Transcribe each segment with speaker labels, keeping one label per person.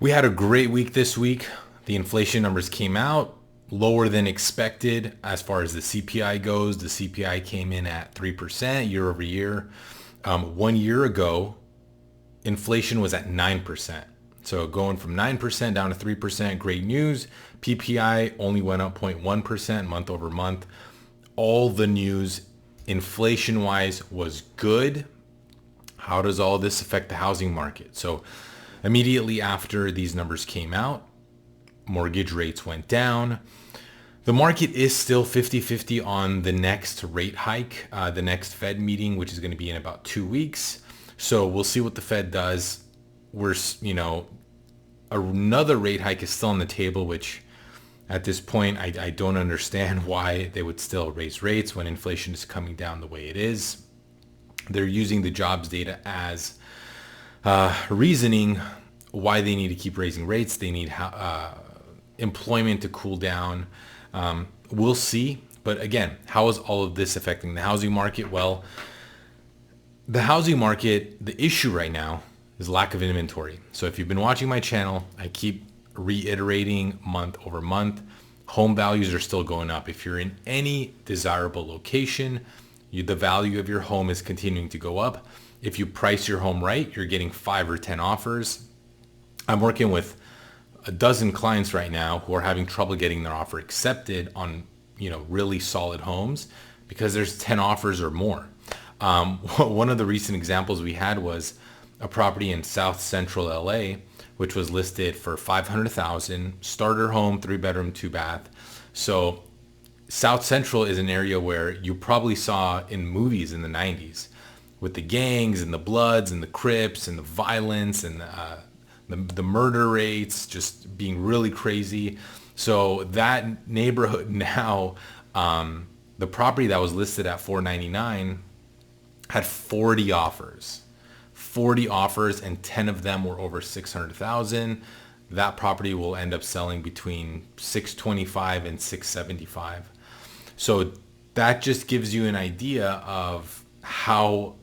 Speaker 1: We had a great week this week. The inflation numbers came out lower than expected as far as the CPI goes. The CPI came in at 3% year over year. 1 year ago, inflation was at 9%. So going from 9% down to 3%, great news. PPI only went up 0.1% month over month. All the news inflation-wise was good. How does all this affect the housing market? So immediately after these numbers came out, mortgage rates went down. The market is still 50-50 on the next rate hike, the next Fed meeting, which is going to be in about 2 weeks. So we'll see what the Fed does. Another rate hike is still on the table, which at this point, I don't understand why they would still raise rates when inflation is coming down the way it is. They're using the jobs data as reasoning why they need to keep raising rates. They need employment to cool down. We'll see. But again, how is all of this affecting the housing market? Well, the housing market, the issue right now is lack of inventory. So if you've been watching my channel, I keep reiterating month over month, home values are still going up. If you're in any desirable location, the value of your home is continuing to go up. If you price your home right, you're getting 5 or 10 offers. I'm working with a dozen clients right now who are having trouble getting their offer accepted on, really solid homes because there's 10 offers or more. One of the recent examples we had was a property in South Central LA, which was listed for $500,000, starter home, 3-bedroom, 2-bath. So South Central is an area where you probably saw in movies in the 90s with the gangs and the Bloods and the Crips and the violence and the murder rates just being really crazy. So that neighborhood now, the property that was listed at $499 had 40 offers. 40 offers and 10 of them were over $600,000. That property will end up selling between $625 and $675. So that just gives you an idea of how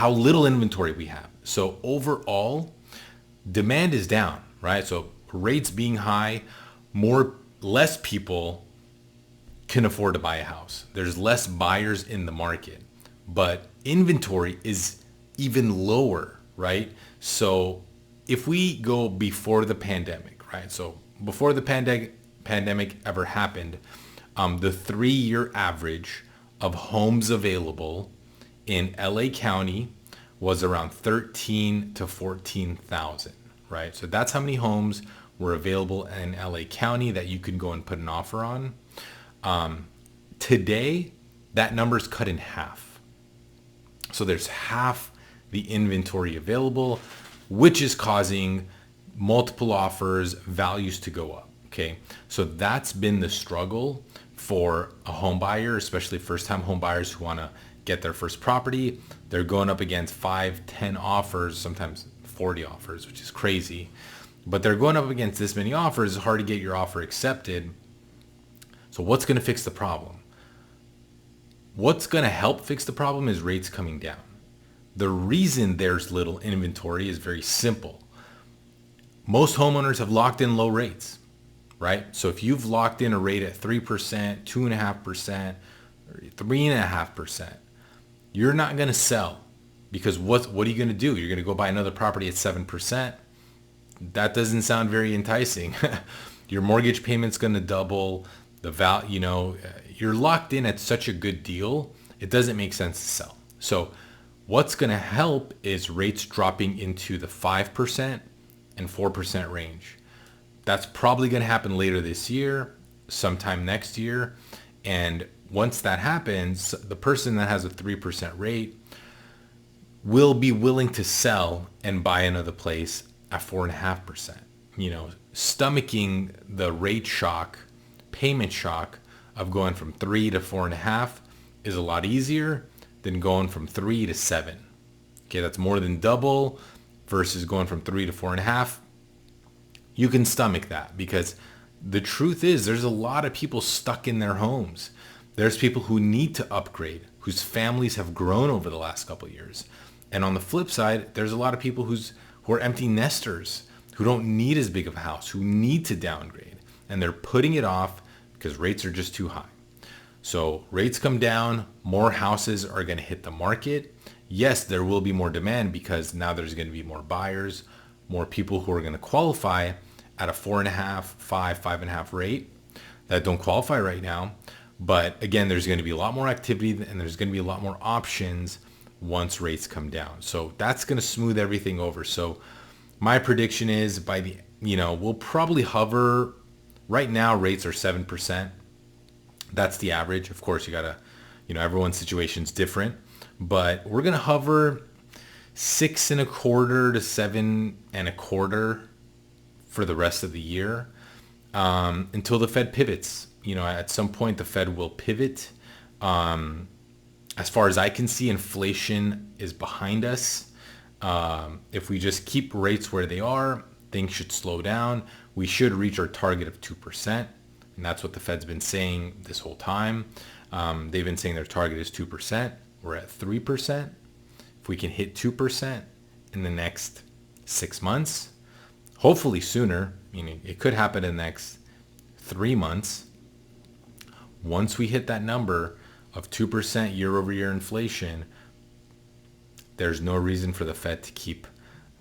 Speaker 1: little inventory we have. So overall, demand is down, right? So rates being high, less people can afford to buy a house. There's less buyers in the market, but inventory is even lower, right? So if we go before the pandemic, right? So before the pandemic ever happened, the 3-year average of homes available in LA County was around 13 to 14,000, right? So that's how many homes were available in LA County that you could go and put an offer on. Today, that number's cut in half. So there's half the inventory available, which is causing multiple offers, values to go up. Okay, so that's been the struggle for a home buyer, especially first-time home buyers who want to get their first property. They're going up against 5, 10 offers, sometimes 40 offers, which is crazy. But they're going up against this many offers. It's hard to get your offer accepted. So what's going to fix the problem? What's going to help fix the problem is rates coming down. The reason there's little inventory is very simple. Most homeowners have locked in low rates, right? So if you've locked in a rate at 3%, 2.5%, or 3.5%, you're not going to sell because what are you going to do? You're going to go buy another property at 7%. That doesn't sound very enticing. Your mortgage payment's going to double. You're locked in at such a good deal. It doesn't make sense to sell. So what's going to help is rates dropping into the 5% and 4% range. That's probably going to happen later this year, sometime next year. And once that happens, the person that has a 3% rate will be willing to sell and buy another place at 4.5%. Stomaching the rate shock, payment shock of going from 3 to 4.5 is a lot easier than going from 3 to 7. Okay, that's more than double versus going from 3 to 4.5. You can stomach that because the truth is there's a lot of people stuck in their homes. There's people who need to upgrade, whose families have grown over the last couple of years. And on the flip side, there's a lot of people who are empty nesters, who don't need as big of a house, who need to downgrade, and they're putting it off because rates are just too high. So rates come down, more houses are going to hit the market. Yes, there will be more demand because now there's going to be more buyers, more people who are going to qualify at a 4.5, 5.5 rate that don't qualify right now. But again, there's going to be a lot more activity and there's going to be a lot more options once rates come down. So that's going to smooth everything over. So my prediction is we'll probably hover. Right now, rates are 7%. That's the average. Of course, you gotta, everyone's situation's different, but we're gonna hover 6.25 to 7.25 for the rest of the year, until the Fed pivots. At some point the Fed will pivot. As far as I can see, inflation is behind us. If we just keep rates where they are, things should slow down. We should reach our target of 2%. And that's what the Fed's been saying this whole time. They've been saying their target is 2%. We're at 3%. If we can hit 2% in the next 6 months, hopefully sooner, meaning it could happen in the next 3 months. Once we hit that number of 2% year over year inflation, there's no reason for the Fed to keep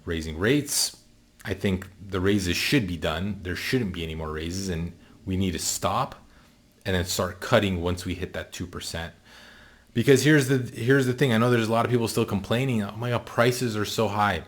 Speaker 1: raising rates. I think the raises should be done. There shouldn't be any more raises, and we need to stop and then start cutting once we hit that 2%. Because here's the thing. I know there's a lot of people still complaining, oh my God, prices are so high.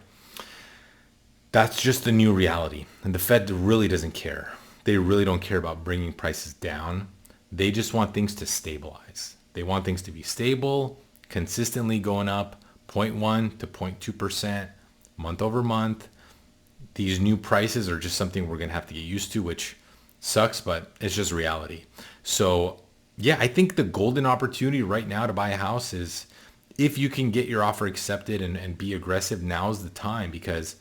Speaker 1: That's just the new reality. And the Fed really doesn't care. They really don't care about bringing prices down. They just want things to stabilize. They want things to be stable, consistently going up 0.1 to 0.2% month over month. These new prices are just something we're going to have to get used to, which sucks, but it's just reality. So yeah, I think the golden opportunity right now to buy a house is if you can get your offer accepted and be aggressive, now's the time, because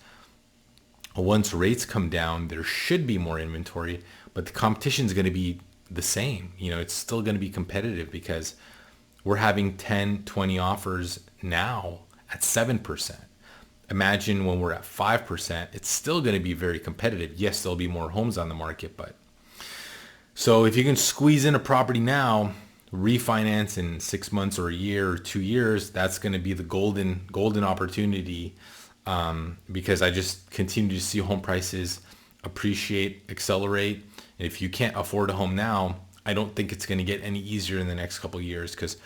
Speaker 1: once rates come down, there should be more inventory, but the competition is going to be the same. It's still going to be competitive because we're having 10, 20 offers now at 7%. Imagine when we're at 5%, it's still going to be very competitive. Yes, there'll be more homes on the market, but so if you can squeeze in a property now, refinance in 6 months or a year or 2 years, that's going to be the golden opportunity, because I just continue to see home prices appreciate, accelerate. And if you can't afford a home now, I don't think it's going to get any easier in the next couple of years, because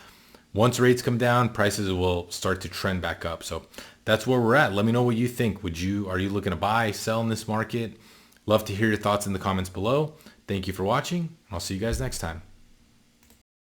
Speaker 1: once rates come down, prices will start to trend back up. So that's where we're at. Let me know what you think. Are you looking to buy, sell in this market? Love to hear your thoughts in the comments below. Thank you for watching. I'll see you guys next time.